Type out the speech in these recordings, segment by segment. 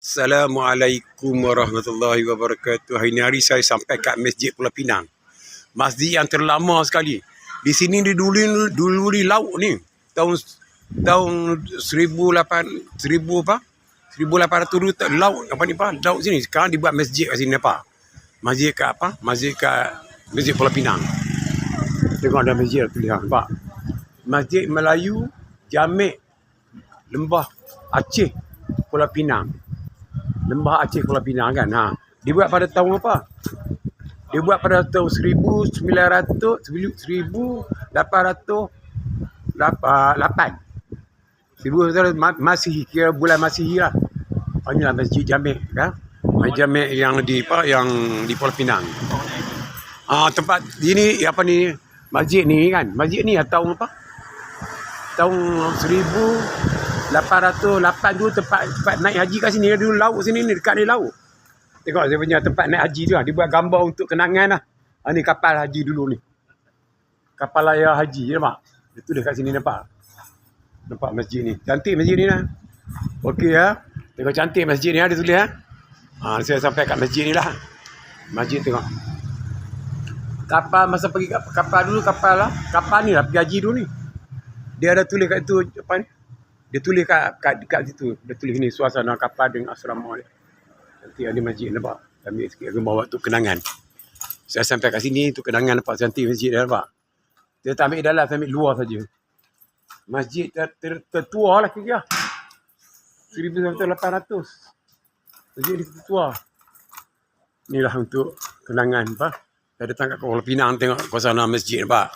Assalamualaikum warahmatullahi wabarakatuh. Hari ni saya sampai kat Masjid Pulau Pinang. Masjid yang terlama sekali. Di sini dulu laut ni. Tahun 1800 dulu laut apa ni apa? Laut sini. Sekarang dibuat masjid kat sini apa? Masjid kat apa? Masjid Pulau Pinang. Tengok ada masjid tulis nampak. Masjid Melayu Jamek Lembah Aceh Pulau Pinang. Lembah Aceh Pulau Pinang kan. Dibuat pada tahun apa? Dibuat pada tahun 1808. 1908. Masih kira bulan Masihi lah. Inilah Masjid Jamek kan. Masjid Jamek yang di Pulau Pinang. Tempat ini apa ni? Masjid ni kan. Masjid ni tahun apa? Tahun 1808 tu tempat naik haji kat sini. Dulu laut sini ni, dekat ni laut. Tengok saya punya tempat naik haji tu lah. Dibuat gambar untuk kenangan lah. Ni kapal haji dulu ni. Kapal layar haji, nampak? Dia tulis kat sini nampak. Nampak masjid ni. Cantik masjid ni lah. Okey ya. Tengok cantik masjid ni ada tulis lah. Saya sampai kat masjid ni lah. Masjid tengok. Kapal masa pergi kapal dulu, kapal ni lah pergi haji dulu ni. Dia ada tulis kat itu apa ni? Dia tulis kat situ. Dia tulis ni suasana kapal dengan asrama dia. Nanti ada masjid nampak. Ambil sikit bawa tu kenangan. Saya sampai kat sini tu kenangan nampak cantik masjid dia nampak. Dia tak ambil dalam, saya ambil luar saja. Masjid tertua lah kira. 1800. Masjid ni tertua. Inilah untuk kenangan apa. Saya datang kat Pulau Pinang tengok suasana masjid nampak.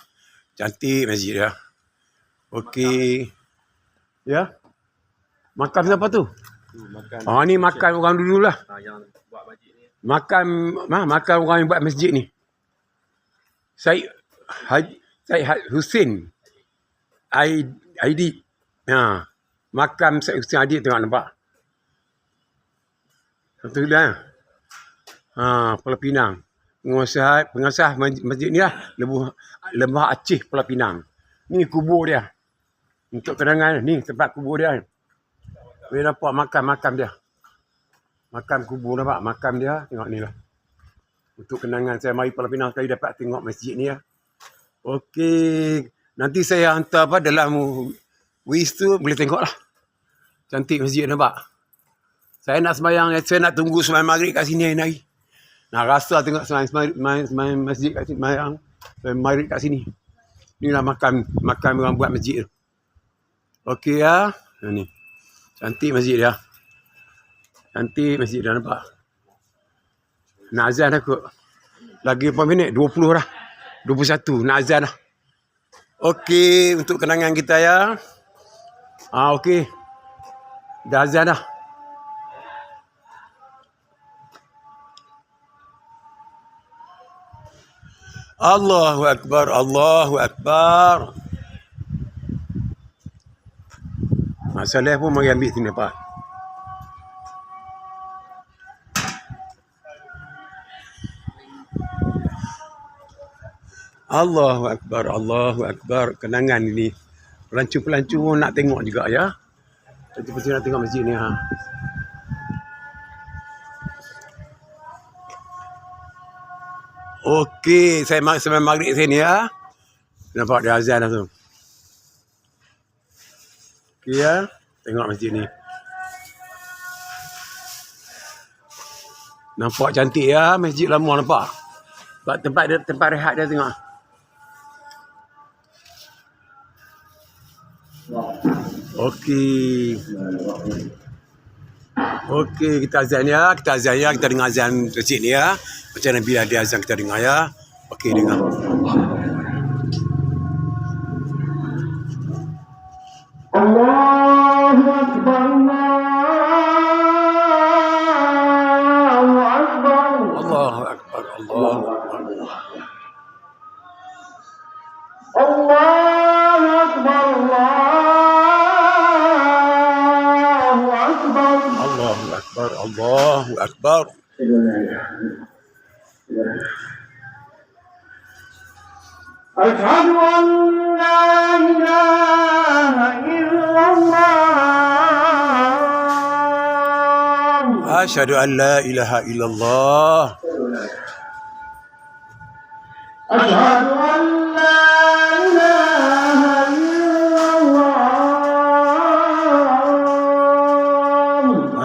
Cantik masjid dia. Okey. Ya. Makam siapa tu? Ni makan orang dulu lah. Yang buat masjid ni. Makan orang yang buat masjid ni. Syed Hussein Aidit. Makam Syed Hussein Aidit tengok nampak. Satu dah. Pulau Pinang. Pengasas masjid ni lah. Lembah Aceh Pulau Pinang. Ni kubur dia. Untuk kenangan ni tempat kubur dia. Boleh nampak makam dia. Makam kubur nampak makam dia. Tengok ni lah. Untuk kenangan saya mari Pulau Pinang sekali dapat tengok masjid ni lah. Okey. Nanti saya hantar dalam WIS tu boleh tengok lah. Cantik masjid nampak. Saya nak sembahyang. Saya nak tunggu sembahyang maghrib kat sini hari. Nak rasa tengok sembahyang masjid kat sini. Sembahyang maghrib kat sini. Inilah makam orang buat masjid tu. Okey ya. Ni. Cantik masjid dia. Cantik masjid dia nampak. Nak azan dah kot. Lagi berapa minit? 20 dah. 21. Nak azan dah. Okey. Untuk kenangan kita ya. Okey. Dah azan dah. Allahu Akbar. Allahu Akbar. Masalah pun mari ambil sini apa. Allahu Akbar, Allahu Akbar. Kenangan ini. Pelancu-pelancu pun nak tengok juga ya. Betul-betul nak tengok masjid ni Okey, saya sembahyang maghrib sini ya. Nampak dia azan dah tu. Okey ya. Tengok masjid ni. Nampak cantik ya. Masjid lama nampak. Tempat rehat dia tengok. Okey. Okey, kita azan ya. Kita dengar azan masjid ni ya. Macam mana bila dia azan kita dengar ya. Okey, dengar. Allahu Akbar. Allahu Akbar. Allahu Akbar. Allahu Akbar. Allahu Akbar. Allahu Akbar. Allahu Akbar. Allahu Akbar. Asyhadu an la ilaha illallah. أشهد أن لا إله إلا الله. أشهد أن لا إله إلا الله.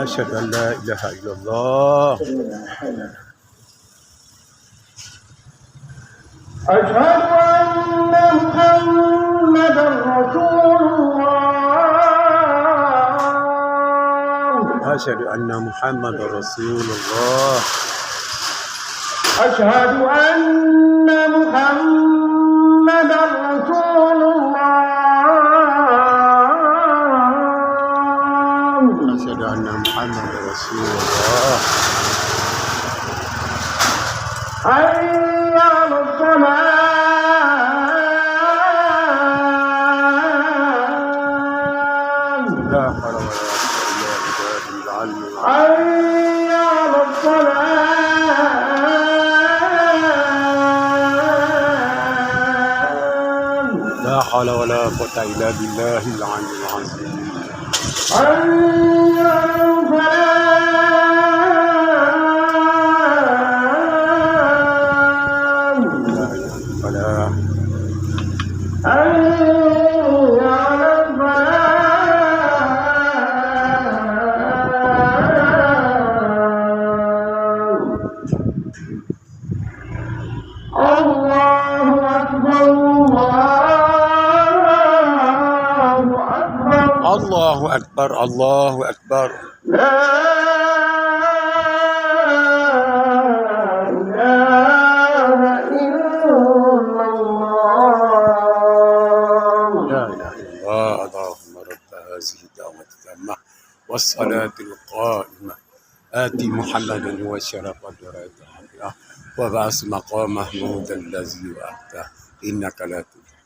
أشهد أن لا إله إلا الله. أشهد أن محمدا رسول الله. أشهد أن محمد رسول الله. أشهد أن محمدا رسول الله. أشهد أن محمد رسول الله. حي على الصلاة. لا حول ولا قوة إلا بالله العلي العظيم. حي على الصلاة. لا حول ولا قوة إلا بالله العلي العظيم. حي على الفلاح. لا إله إلا الله. حي على الفلاح. الله أكبر. الله الله أكبر. أكبر. الله أكبر. لا إله إلا الله. لا إله إلا الله. اللهم رب هذه الدعوة التامة والصلاة القائمة آتي محمدا وشرف درجته وبعث مقام محمود الذي وأتاه إنك لا تدرك